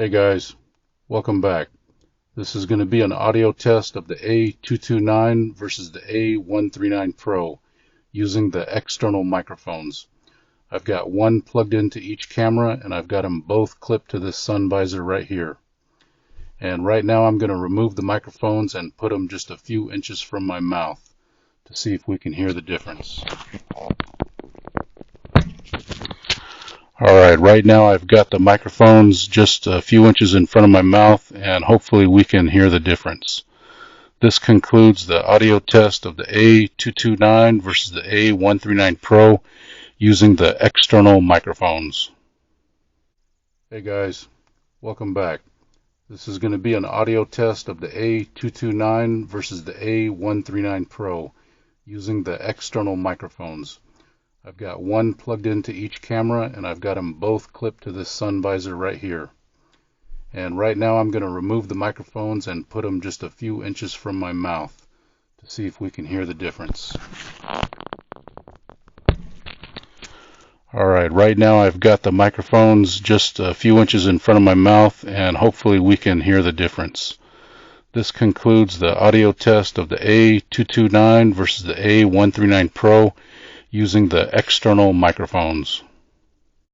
Hey guys, welcome back. This is going to be an audio test of the A229 versus the A139 Pro using the external microphones. I've got one plugged into each camera and I've got them both clipped to this sun visor right here. And right now I'm going to remove the microphones and put them just a few inches from my mouth to see if we can hear the difference. Alright, right now I've got the microphones just a few inches in front of my mouth and hopefully we can hear the difference. This concludes the audio test of the A229 versus the A139 Pro using the external microphones. Hey guys, welcome back. This is going to be an audio test of the A229 versus the A139 Pro using the external microphones. I've got one plugged into each camera and I've got them both clipped to this sun visor right here. And right now I'm going to remove the microphones and put them just a few inches from my mouth to see if we can hear the difference. Alright, right now I've got the microphones just a few inches in front of my mouth and hopefully we can hear the difference. This concludes the audio test of the A229 versus the A139 Pro using the external microphones.